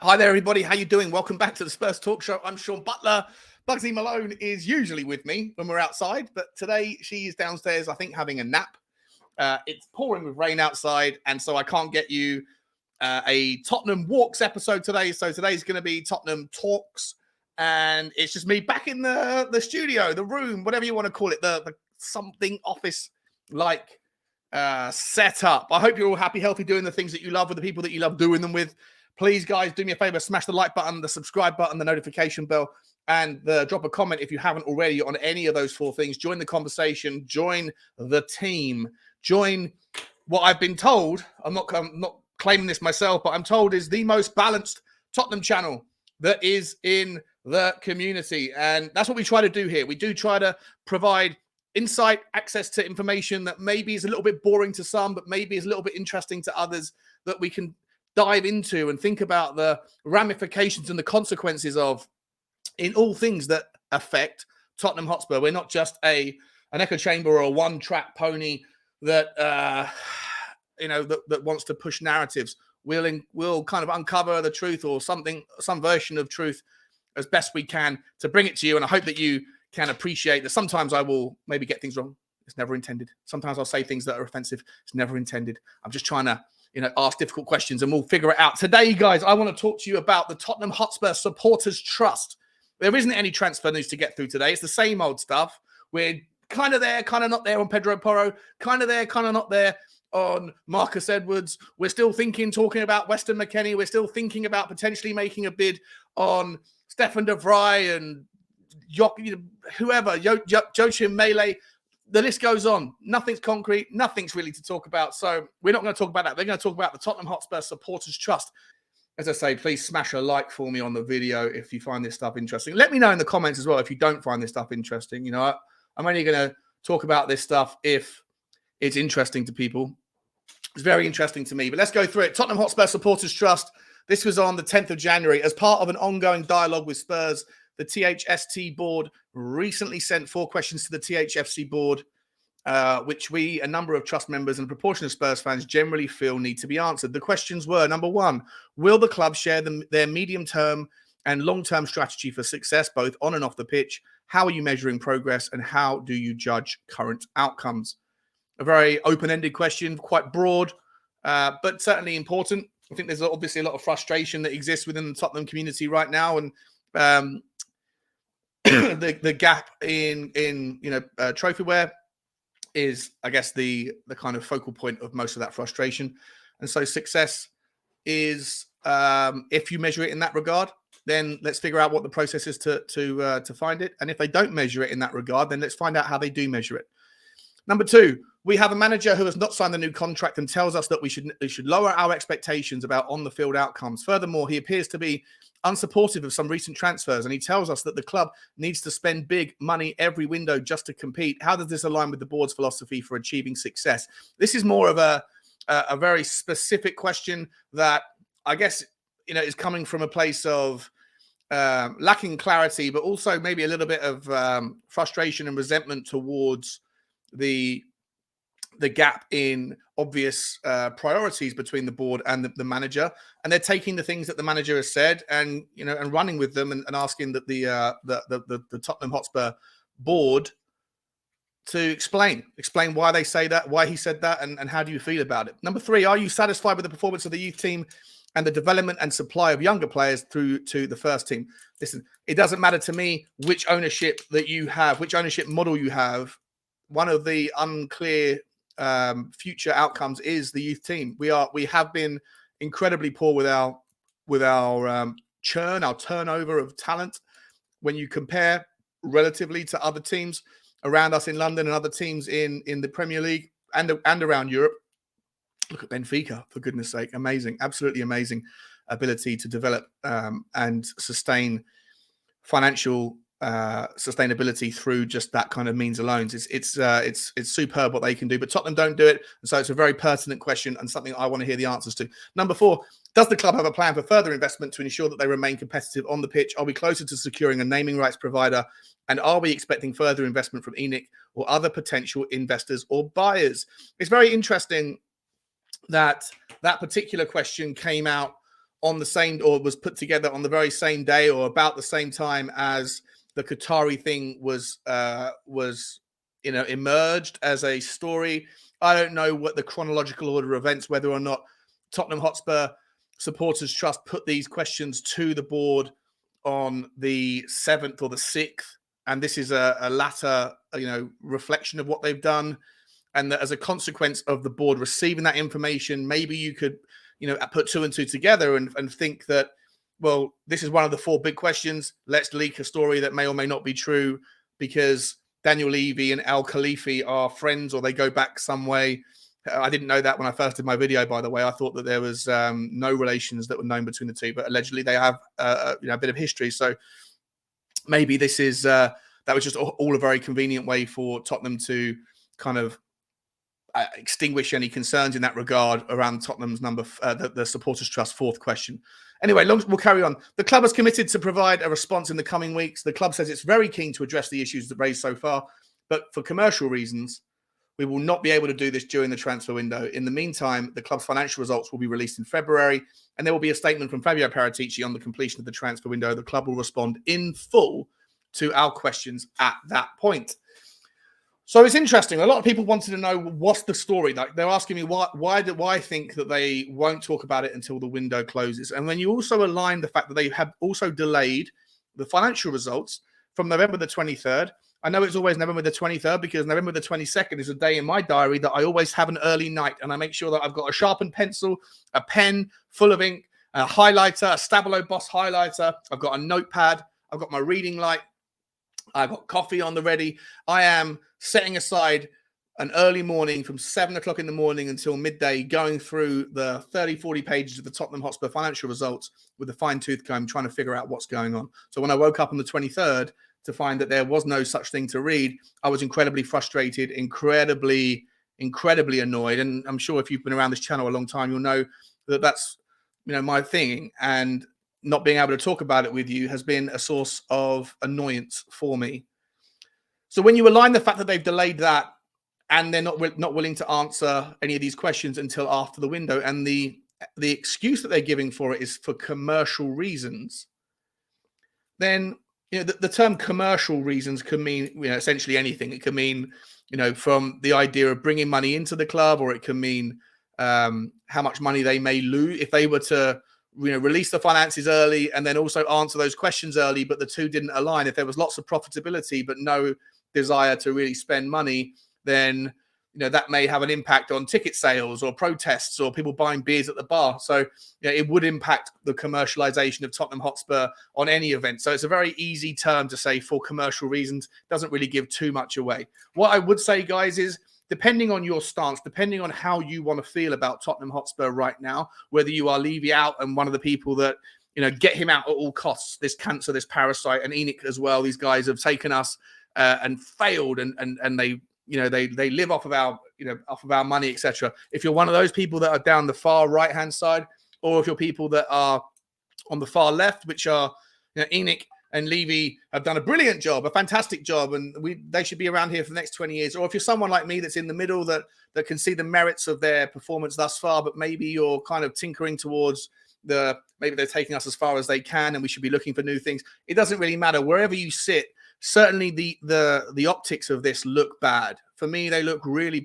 Hi there, everybody. How you doing? Welcome back to the Spurs Talk Show. I'm Sean Butler. Bugsy Malone is usually with me when we're outside, but today she is downstairs, I think, having a nap. It's pouring with rain outside, and so I can't get you a Tottenham Walks episode today. So today's going to be Tottenham Talks, and it's just me back in the studio, the room, whatever you want to call it, the something office-like setup. I hope you're all happy, healthy, doing the things that you love with the people that you love doing them with. Please, guys, do me a favor, smash the like button, the subscribe button, the notification bell, and drop a comment if you haven't already on any of those four things. Join the conversation, join the team, join what I've been told. I'm not claiming this myself, but I'm told is the most balanced Tottenham channel that is in the community. And that's what we try to do here. We do try to provide insight, access to information that maybe is a little bit boring to some, but maybe is a little bit interesting to others, that we can dive into and think about the ramifications and the consequences of in all things that affect Tottenham Hotspur. We're not just an echo chamber or a one-track pony that that wants to push narratives. We'll kind of uncover the truth or some version of truth as best we can to bring it to you. And I hope that you can appreciate that sometimes I will maybe get things wrong. It's never intended. Sometimes I'll say things that are offensive. It's never intended. I'm just trying to ask difficult questions and we'll figure it out. Today, guys, I want to talk to you about the Tottenham Hotspur Supporters Trust. There isn't any transfer news to get through today. It's the same old stuff. We're kind of there, kind of not there on Pedro Porro, kind of there, kind of not there on Marcus Edwards. We're still talking about Weston McKennie. We're still thinking about potentially making a bid on Stefan de Vrij and whoever, Joachim Melee. The list goes on. Nothing's concrete. Nothing's really to talk about. So we're not going to talk about that. We're going to talk about the Tottenham Hotspur Supporters Trust. As I say, please smash a like for me on the video if you find this stuff interesting. Let me know in the comments as well if you don't find this stuff interesting. I'm only going to talk about this stuff if it's interesting to people. It's very interesting to me. But let's go through it. Tottenham Hotspur Supporters Trust. This was on the 10th of January. As part of an ongoing dialogue with Spurs, the THST board recently sent 4 questions to the THFC board, which we, a number of trust members and a proportion of Spurs fans generally feel need to be answered. The questions were, number 1, will the club share their medium-term and long-term strategy for success, both on and off the pitch? How are you measuring progress, and how do you judge current outcomes? A very open-ended question, quite broad, but certainly important. I think there's obviously a lot of frustration that exists within the Tottenham community right now, and the gap in trophyware is, I guess, the kind of focal point of most of that frustration. And so success is, if you measure it in that regard, then let's figure out what the process is to find it. And if they don't measure it in that regard, then let's find out how they do measure it. Number 2, we have a manager who has not signed the new contract and tells us that we should lower our expectations about on-the-field outcomes. Furthermore, he appears to be unsupportive of some recent transfers, and he tells us that the club needs to spend big money every window just to compete. How does this align with the board's philosophy for achieving success? This is more of a very specific question that I guess is coming from a place of lacking clarity, but also maybe a little bit of frustration and resentment towards the gap in obvious priorities between the board and the manager, and they're taking the things that the manager has said and running with them and asking that the Tottenham Hotspur board to explain why they say that, why he said that, and how do you feel about it. Number 3, are you satisfied with the performance of the youth team and the development and supply of younger players through to the first team? Listen, it doesn't matter to me which ownership that you have, which ownership model you have. One of the unclear future outcomes is the youth team. We have been incredibly poor with our churn, our turnover of talent. When you compare relatively to other teams around us in London and other teams in the Premier League and around Europe, look at Benfica, for goodness sake. Amazing, absolutely amazing ability to develop and sustain financial sustainability through just that kind of means alone. It's superb what they can do, but Tottenham don't do it, and so it's a very pertinent question and something I want to hear the answers to. Number 4, does the club have a plan for further investment to ensure that they remain competitive on the pitch? Are we closer to securing a naming rights provider, and are we expecting further investment from ENIC or other potential investors or buyers? It's very interesting that particular question came out on the same, or was put together on the very same day or about the same time as the Qatari thing was emerged as a story. I don't know what the chronological order of events, whether or not Tottenham Hotspur Supporters Trust put these questions to the board on the 7th or the 6th, and this is a latter, reflection of what they've done, and that as a consequence of the board receiving that information, maybe you could, put two and two together and think that, well, this is one of the 4 big questions. Let's leak a story that may or may not be true because Daniel Levy and Al Khalifi are friends or they go back some way. I didn't know that when I first did my video, by the way. I thought that there was no relations that were known between the two, but allegedly they have a bit of history. So maybe this is that was just all a very convenient way for Tottenham to kind of extinguish any concerns in that regard around Tottenham's the Supporters Trust 4th question. Anyway, we'll carry on. The club has committed to provide a response in the coming weeks. The club says it's very keen to address the issues that raised so far, but for commercial reasons, we will not be able to do this during the transfer window. In the meantime, the club's financial results will be released in February, and there will be a statement from Fabio Paratici on the completion of the transfer window. The club will respond in full to our questions at that point. So it's interesting. A lot of people wanted to know what's the story. Like they're asking me why do I think that they won't talk about it until the window closes. And when you also align the fact that they have also delayed the financial results from November the 23rd. I know it's always November the 23rd because November the 22nd is a day in my diary that I always have an early night, and I make sure that I've got a sharpened pencil, a pen full of ink, a highlighter, a Stabilo Boss highlighter. I've got a notepad. I've got my reading light. I've got coffee on the ready. I am setting aside an early morning from 7 o'clock in the morning until midday, going through the 30, 40 pages of the Tottenham Hotspur financial results with a fine-tooth comb, trying to figure out what's going on. So when I woke up on the 23rd to find that there was no such thing to read, I was incredibly frustrated, incredibly annoyed. And I'm sure if you've been around this channel a long time, you'll know that that's, my thing. And not being able to talk about it with you has been a source of annoyance for me. So when you align the fact that they've delayed that and they're not willing to answer any of these questions until after the window, and the excuse that they're giving for it is for commercial reasons, then the term commercial reasons can mean essentially anything. It can mean from the idea of bringing money into the club, or it can mean how much money they may lose if they were to release the finances early and then also answer those questions early, but the two didn't align. If there was lots of profitability but no desire to really spend money, then that may have an impact on ticket sales or protests or people buying beers at the bar. So it would impact the commercialization of Tottenham Hotspur on any event. So it's a very easy term to say for commercial reasons. Doesn't really give too much away. What I would say, guys, is depending on your stance, depending on how you want to feel about Tottenham Hotspur right now, whether you are Levy out and one of the people that get him out at all costs, this cancer, this parasite, and ENIC as well. These guys have taken us and failed, and they they live off of our money, etc. If you're one of those people that are down the far right hand side, or if you're people that are on the far left, which are ENIC and Levy have done a brilliant job, a fantastic job, and they should be around here for the next 20 years. Or if you're someone like me that's in the middle that can see the merits of their performance thus far, but maybe you're kind of tinkering towards maybe they're taking us as far as they can and we should be looking for new things. It doesn't really matter. Wherever you sit, certainly the optics of this look bad. For me, they look really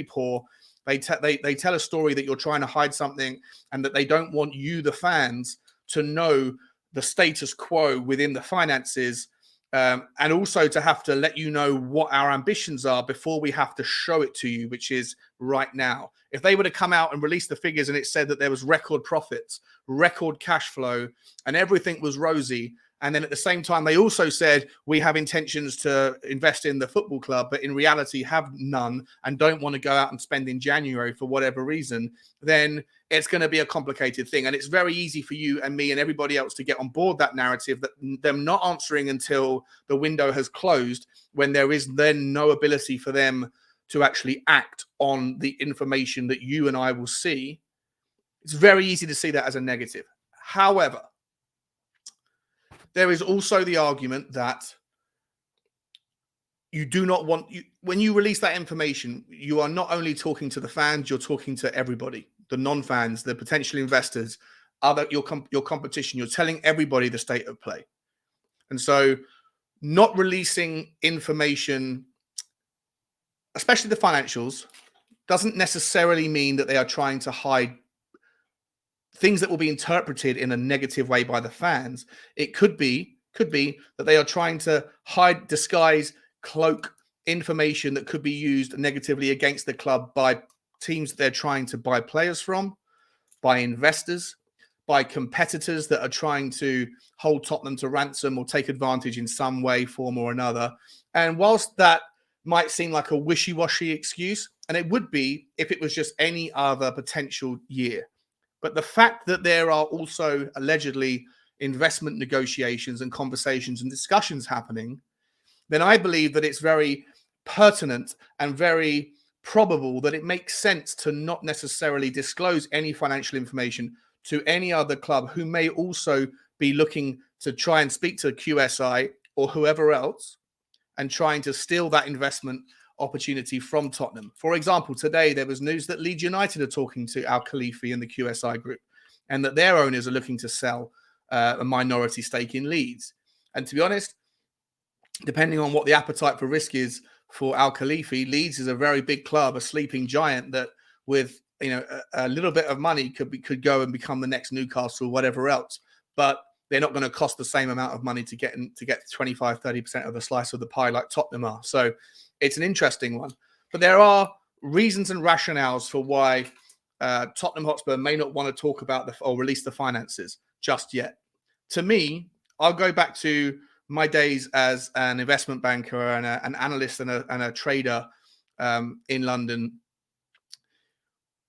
poor. They tell a story that you're trying to hide something and that they don't want you, the fans, to know the status quo within the finances, and also to have to let you know what our ambitions are before we have to show it to you, which is right now. If they were to come out and release the figures and it said that there was record profits, record cash flow, and everything was rosy, and then at the same time, they also said, we have intentions to invest in the football club, but in reality have none and don't want to go out and spend in January for whatever reason, then it's going to be a complicated thing. And it's very easy for you and me and everybody else to get on board that narrative that them not answering until the window has closed, when there is then no ability for them to actually act on the information that you and I will see. It's very easy to see that as a negative. However, there is also the argument that you do not want when you release that information, you are not only talking to the fans, you're talking to everybody, the non-fans, the potential investors, your competition. You're telling everybody the state of play. And so not releasing information, especially the financials, doesn't necessarily mean that they are trying to hide things that will be interpreted in a negative way by the fans. It could be that they are trying to hide, disguise, cloak information that could be used negatively against the club by teams that they're trying to buy players from, by investors, by competitors that are trying to hold Tottenham to ransom or take advantage in some way, form, or another. And whilst that might seem like a wishy-washy excuse, and it would be if it was just any other potential year, but the fact that there are also allegedly investment negotiations and conversations and discussions happening, then I believe that it's very pertinent and very probable that it makes sense to not necessarily disclose any financial information to any other club who may also be looking to try and speak to QSI or whoever else and trying to steal that investment opportunity from Tottenham. For example, today there was news that Leeds United are talking to Al Khalifi and the QSI group, and that their owners are looking to sell a minority stake in Leeds. And to be honest, depending on what the appetite for risk is for Al Khalifi, Leeds is a very big club, a sleeping giant that with a little bit of money could go and become the next Newcastle or whatever else. But they're not going to cost the same amount of money to get 25, 30% of the slice of the pie like Tottenham are. So it's an interesting one. But there are reasons and rationales for why Tottenham Hotspur may not want to talk about or release the finances just yet. To me, I'll go back to my days as an investment banker and an analyst and a trader in London.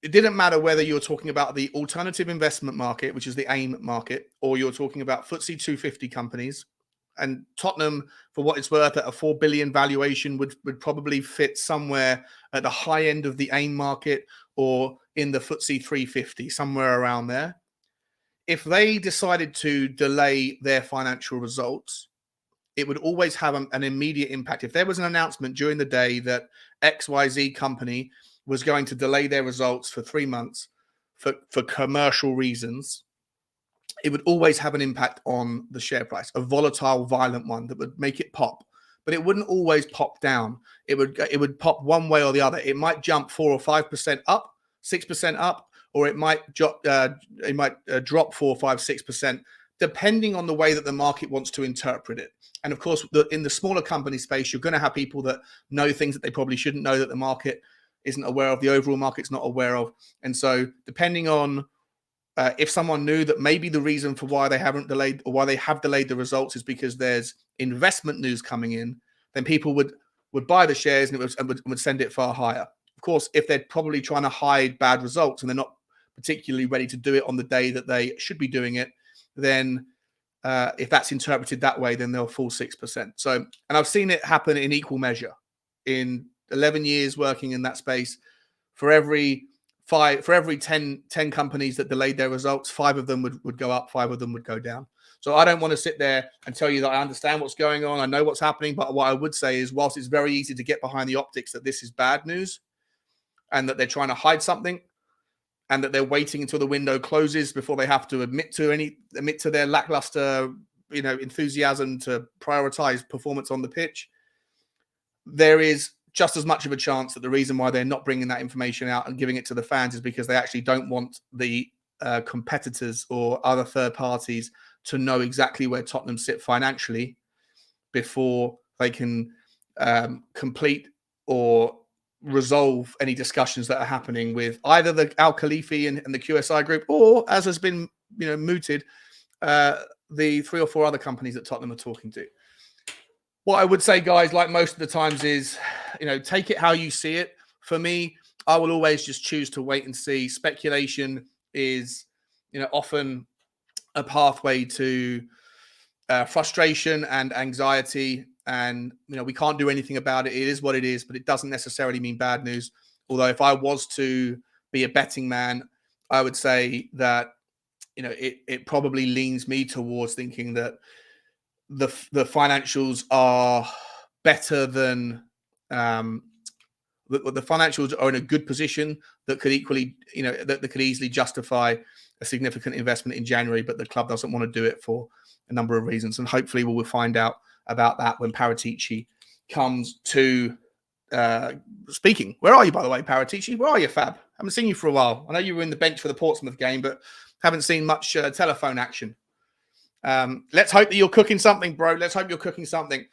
It didn't matter whether you're talking about the alternative investment market, which is the AIM market, or you're talking about FTSE 250 companies. And Tottenham, for what it's worth, at a 4 billion valuation would probably fit somewhere at the high end of the AIM market or in the FTSE 350, somewhere around there. If they decided to delay their financial results, it would always have an immediate impact. If there was an announcement during the day that XYZ company was going to delay their results for 3 months for commercial reasons, it would always have an impact on the share price, a volatile, violent one that would make it pop. But it wouldn't always pop down. It would pop one way or the other. It might jump 4 or 5% up, 6% up, or it might drop 4, 5, 6%, depending on the way that the market wants to interpret it. And of course, in the smaller company space, you're going to have people that know things that they probably shouldn't know, that the market isn't aware of, the overall market's not aware of. And so depending on if someone knew that maybe the reason for why they haven't delayed or why they have delayed the results is because there's investment news coming in, then people would buy the shares and would send it far higher. Of course, if they're probably trying to hide bad results and they're not particularly ready to do it on the day that they should be doing it, then if that's interpreted that way, then they'll fall 6%. So, and I've seen it happen in equal measure. In 11 years working in that space, for every 10 companies that delayed their results, 5 of them would go up, 5 of them would go down. So I don't want to sit there and tell you that I understand what's going on, I know what's happening, but what I would say is, whilst it's very easy to get behind the optics that this is bad news and that they're trying to hide something and that they're waiting until the window closes before they have to admit to their lackluster enthusiasm to prioritize performance on the pitch, there is just as much of a chance that the reason why they're not bringing that information out and giving it to the fans is because they actually don't want the competitors or other third parties to know exactly where Tottenham sit financially before they can complete or resolve any discussions that are happening with either the Al Khalifi and the QSI group, or, as has been mooted, the 3 or 4 other companies that Tottenham are talking to. What I would say, guys, like most of the times is, take it how you see it. For me, I will always just choose to wait and see. Speculation is, often a pathway to frustration and anxiety. And, we can't do anything about it. It is what it is, but it doesn't necessarily mean bad news. Although if I was to be a betting man, I would say that, it probably leans me towards thinking that the financials are better than the financials are in a good position that could equally, that could easily justify a significant investment in January, but the club doesn't want to do it for a number of reasons. And hopefully we will find out about that when Paratici comes to speaking. Where are you, by the way, Paratici? Where are you, Fab? Haven't seen you for a while. I know you were in the bench for the Portsmouth game, but haven't seen much telephone action. Let's hope that you're cooking something, bro. Let's hope you're cooking something.